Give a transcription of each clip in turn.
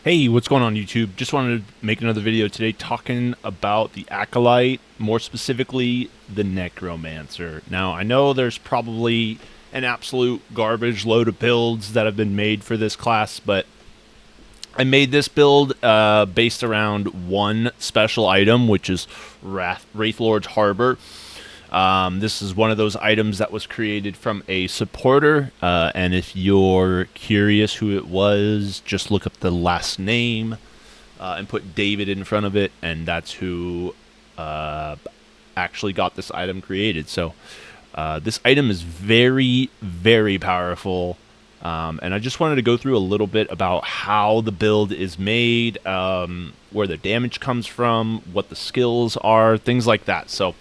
Hey, what's going on YouTube? Just wanted to make another video today talking about the Acolyte, more specifically the Necromancer. Now, I know there's probably an absolute garbage load of builds that have been made for this class, but I made this build based around one special item, which is Wraithlord's Harbor. This is one of those items that was created from a supporter, and if you're curious who it was, just look up the last name and put David in front of it, and that's who actually got this item created. So this item is very, very powerful, and I just wanted to go through a little bit about how the build is made, where the damage comes from, what the skills are, things like that. So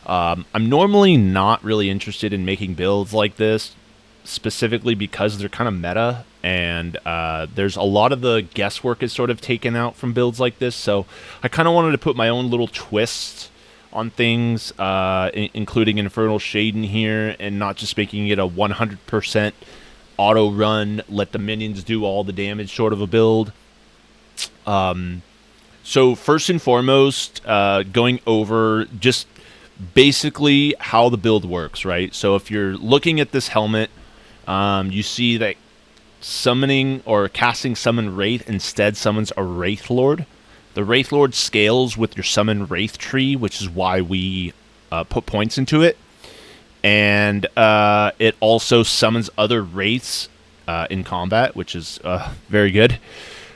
I'm normally not really interested in making builds like this, specifically because they're kind of meta, and there's a lot of the guesswork is sort of taken out from builds like this, so I kind of wanted to put my own little twist on things, including Infernal Shade in here, and not just making it a 100% auto run, let the minions do all the damage sort of a build. So first and foremost, going over just basically how the build works, right? So if you're looking at this helmet, you see that summoning or casting Summon Wraith instead summons a Wraithlord. The Wraithlord scales with your Summon Wraith tree, which is why we put points into it. And it also summons other Wraiths in combat, which is very good.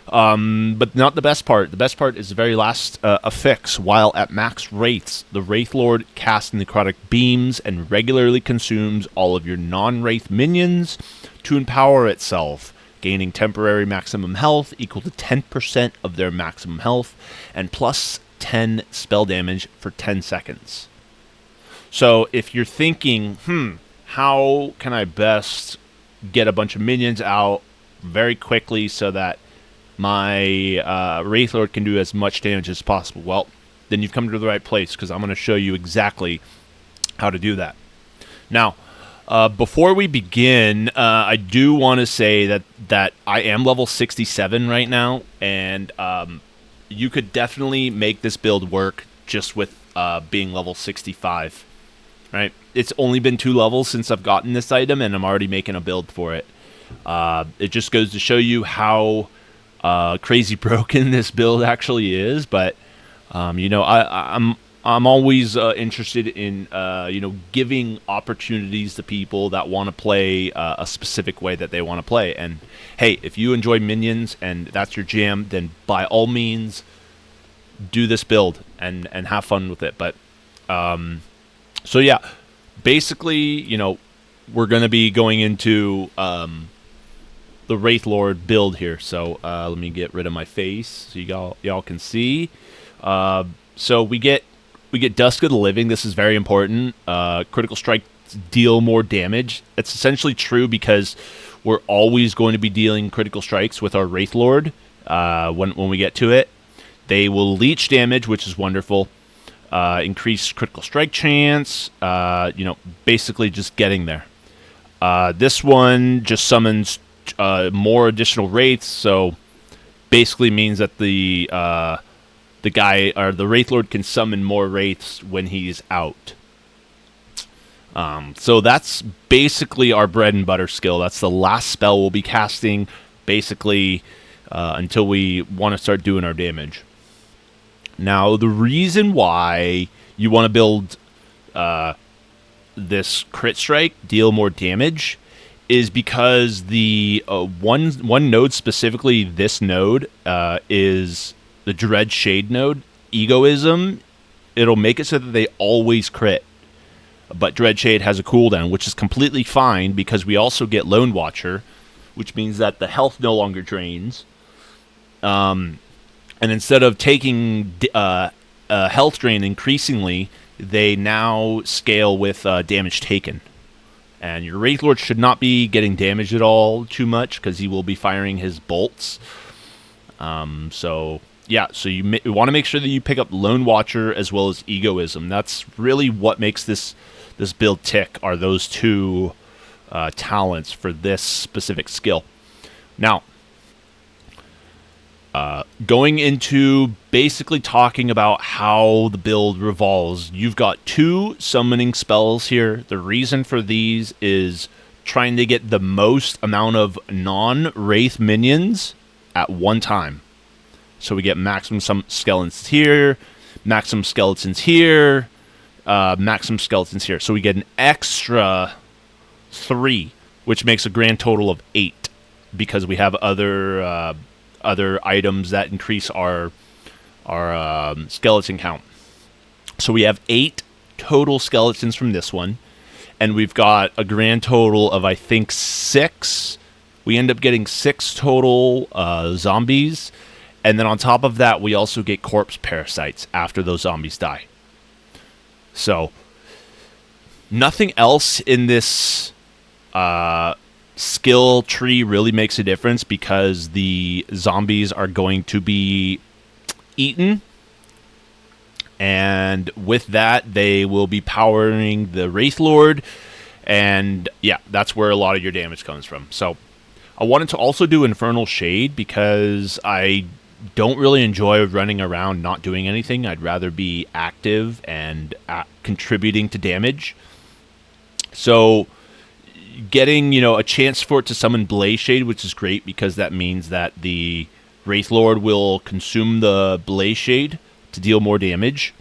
But not the best part. The best part is the very last affix. While at max Wraiths, the Wraithlord casts necrotic beams and regularly consumes all of your non-Wraith minions to empower itself, gaining temporary maximum health equal to 10% of their maximum health and plus 10 spell damage for 10 seconds. So if you're thinking, how can I best get a bunch of minions out very quickly so that my Wraithlord can do as much damage as possible? Well, then you've come to the right place, because I'm going to show you exactly how to do that. Now, before we begin, I do want to say that I am level 67 right now, and you could definitely make this build work just with being level 65. Right? It's only been 2 levels since I've gotten this item, and I'm already making a build for it. It just goes to show you how crazy broken this build actually is, but I'm always interested in giving opportunities to people that want to play a specific way that they want to play. And hey, if you enjoy minions and that's your jam, then by all means do this build and have fun with it. But so yeah, basically, we're going to be going into the Wraithlord build here. So let me get rid of my face so y'all can see. So we get Dusk of the Living. This is very important. Critical strikes deal more damage. It's essentially true because we're always going to be dealing critical strikes with our Wraithlord when we get to it. They will leech damage, which is wonderful. Increase critical strike chance. Basically just getting there. This one just summons more additional wraiths, so basically means that the guy or the Wraithlord can summon more wraiths when he's out. So that's basically our bread and butter skill. That's the last spell we'll be casting, basically, until we want to start doing our damage. Now, the reason why you want to build this crit strike, deal more damage, is because the one node, specifically this node, is the Dread Shade node. Egoism, it'll make it so that they always crit. But Dread Shade has a cooldown, which is completely fine because we also get Lone Watcher, which means that the health no longer drains. And instead of taking health drain increasingly, they now scale with damage taken. And your Wraithlord should not be getting damaged at all too much because he will be firing his bolts. So you want to make sure that you pick up Lone Watcher as well as Egoism. That's really what makes this build tick, are those two talents for this specific skill. Now, going into basically talking about how the build revolves. You've got 2 summoning spells here. The reason for these is trying to get the most amount of non-Wraith minions at one time. So we get maximum skeletons here, maximum skeletons here, maximum skeletons here. So we get an extra 3, which makes a grand total of 8, because we have other items that increase our skeleton count. So we have 8 total skeletons from this one, and we've got a grand total of, I think, 6. We end up getting 6 total zombies, and then on top of that, we also get corpse parasites after those zombies die. So nothing else in this skill tree really makes a difference, because the zombies are going to be eaten, and with that they will be powering the Wraithlord, and yeah, that's where a lot of your damage comes from. So I wanted to also do Infernal Shade, because I don't really enjoy running around not doing anything. I'd rather be active and contributing to damage. So getting, a chance for it to summon Blaze Shade, which is great, because that means that the Wraithlord will consume the Blaze Shade to deal more damage.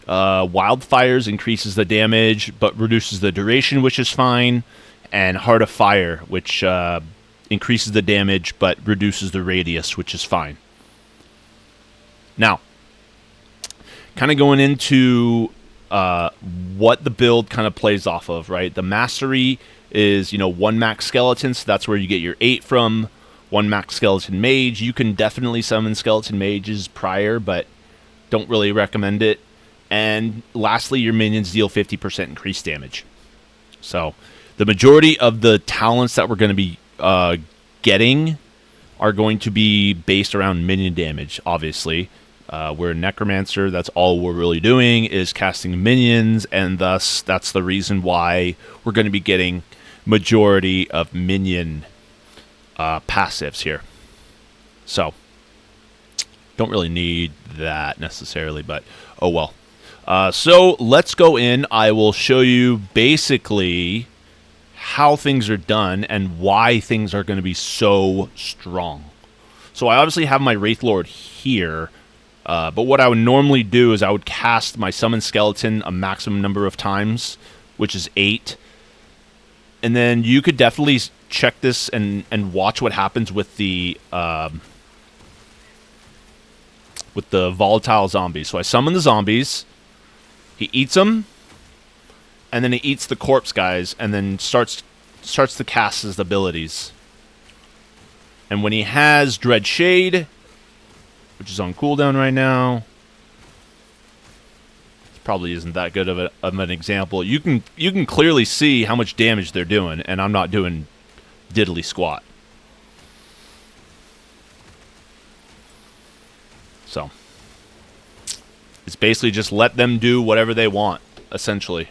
Wildfires increases the damage, but reduces the duration, which is fine. And Heart of Fire, which increases the damage, but reduces the radius, which is fine. Now, kind of going into what the build kind of plays off of, right? The mastery is, 1 max skeleton, so that's where you get your 8 from. 1 max skeleton mage. You can definitely summon skeleton mages prior, but don't really recommend it. And lastly, your minions deal 50% increased damage. So the majority of the talents that we're going to be getting are going to be based around minion damage, obviously. We're a Necromancer. That's all we're really doing is casting minions, and thus that's the reason why we're going to be getting majority of minion passives here. So don't really need that necessarily, but oh well. So let's go in. I will show you basically how things are done and why things are going to be so strong. So I obviously have my Wraithlord here. But what I would normally do is I would cast my Summon Skeleton a maximum number of times, which is 8. And then you could definitely check this and watch what happens with the volatile zombies. So I summon the zombies, he eats them, and then he eats the corpse guys, and then starts to cast his abilities. And when he has Dread Shade, which is on cooldown right now, it probably isn't that good of an example. You can clearly see how much damage they're doing, and I'm not doing diddly squat. So it's basically just let them do whatever they want, essentially.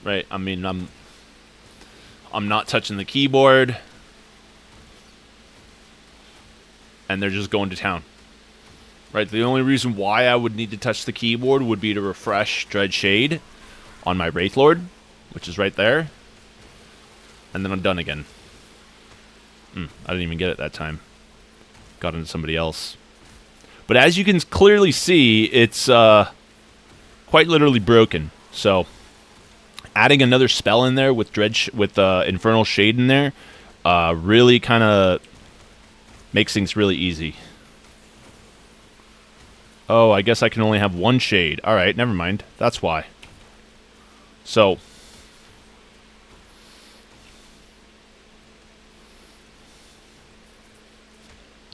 Right? I mean, I'm not touching the keyboard, and they're just going to town. Right, the only reason why I would need to touch the keyboard would be to refresh Dread Shade on my Wraithlord, which is right there. And then I'm done again. I didn't even get it that time. Got into somebody else. But as you can clearly see, it's quite literally broken. So adding another spell in there with Infernal Shade in there really kind of makes things really easy. Oh, I guess I can only have 1 shade. Alright, never mind. That's why. So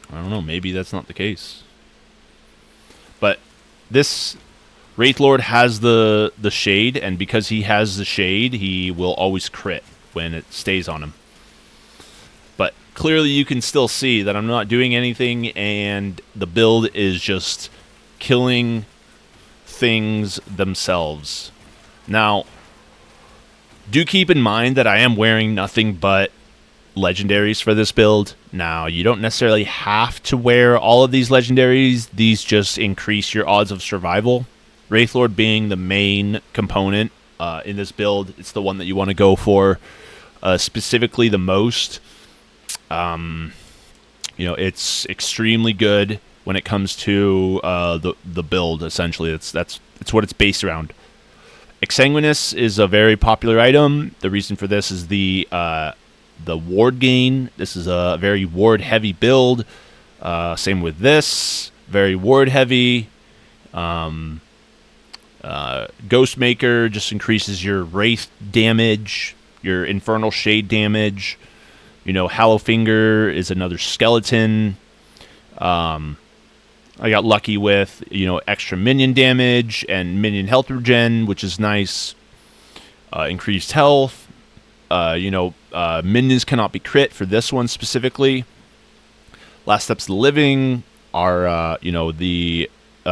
I don't know, maybe that's not the case. But this Wraithlord has the shade, and because he has the shade, he will always crit when it stays on him. But clearly you can still see that I'm not doing anything, and the build is just killing things themselves. Now, do keep in mind that I am wearing nothing but legendaries for this build. Now, you don't necessarily have to wear all of these legendaries. These just increase your odds of survival. Wraithlord being the main component in this build. It's the one that you want to go for specifically the most. It's extremely good when it comes to the build, essentially. That's what it's based around. Exsanguinous is a very popular item. The reason for this is the ward gain. This is a very ward heavy build. Same with this, very ward heavy. Ghostmaker just increases your Wraith damage, your Infernal Shade damage. Hallowfinger is another skeleton. I got lucky with, extra minion damage and minion health regen, which is nice. Increased health. Minions cannot be crit for this one specifically. Last Steps of the Living are, the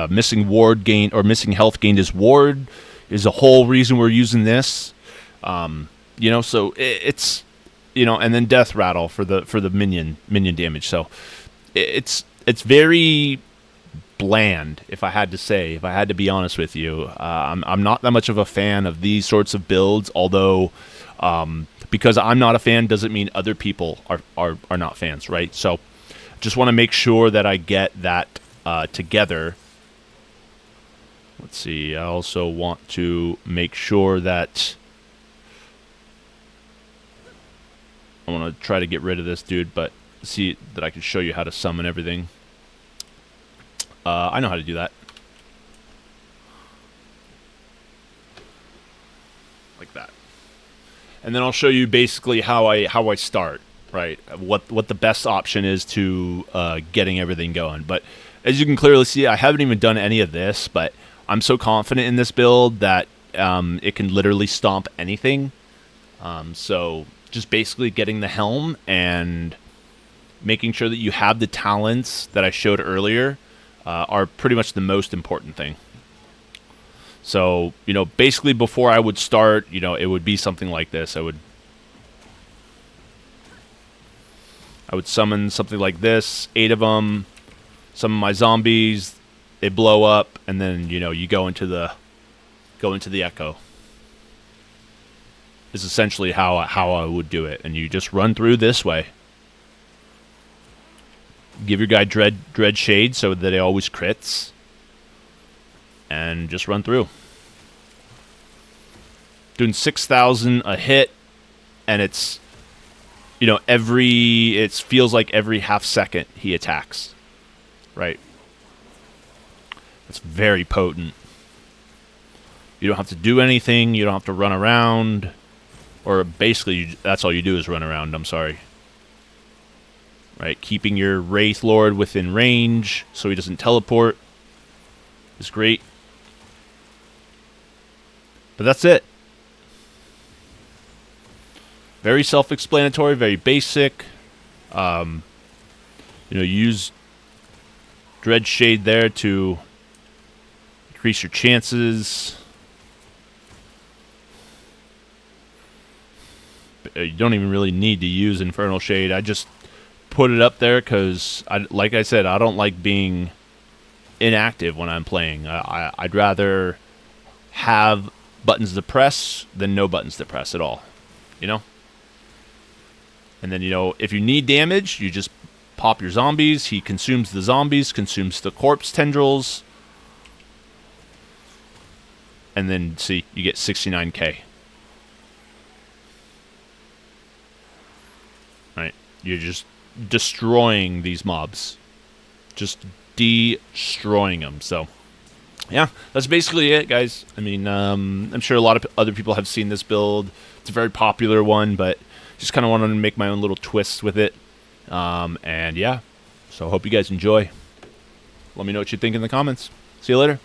missing ward gain or missing health gained as ward is the whole reason we're using this. So it's, and then Death Rattle for the minion damage. So it's very bland, if I had to be honest with you. I'm not that much of a fan of these sorts of builds, although because I'm not a fan doesn't mean other people are not fans, right? So just want to make sure that I get that together. Let's see, I also want to make sure that I want to try to get rid of this dude, but see that I can show you how to summon everything. I know how to do that. Like that. And then I'll show you basically how I start, right? What the best option is to getting everything going. But as you can clearly see, I haven't even done any of this, but I'm so confident in this build that it can literally stomp anything. So just basically getting the helm and making sure that you have the talents that I showed earlier are pretty much the most important thing. So, basically before I would start, it would be something like this. I would summon something like this, 8 of them, some of my zombies, they blow up, and then, you go into the echo. Is essentially how I would do it, and you just run through this way. Give your guy dread shade so that it always crits, and just run through. Doing 6,000 a hit, and it's it feels like every half second he attacks, right? It's very potent. You don't have to do anything. You don't have to run around. Or basically, that's all you do is run around, I'm sorry. Right, keeping your Wraithlord within range so he doesn't teleport is great. But that's it. Very self-explanatory, very basic. Use Dread Shade there to increase your chances. You don't even really need to use Infernal Shade. I just put it up there because, like I said, I don't like being inactive when I'm playing. I'd rather have buttons to press than no buttons to press at all. And then, if you need damage, you just pop your zombies. He consumes the zombies, consumes the corpse tendrils. And then, see, you get 69k. Right? You're just destroying these mobs. Just destroying them. So, yeah, that's basically it, guys. I mean, I'm sure a lot of other people have seen this build. It's a very popular one, but just kind of wanted to make my own little twists with it. And yeah, so hope you guys enjoy. Let me know what you think in the comments. See you later.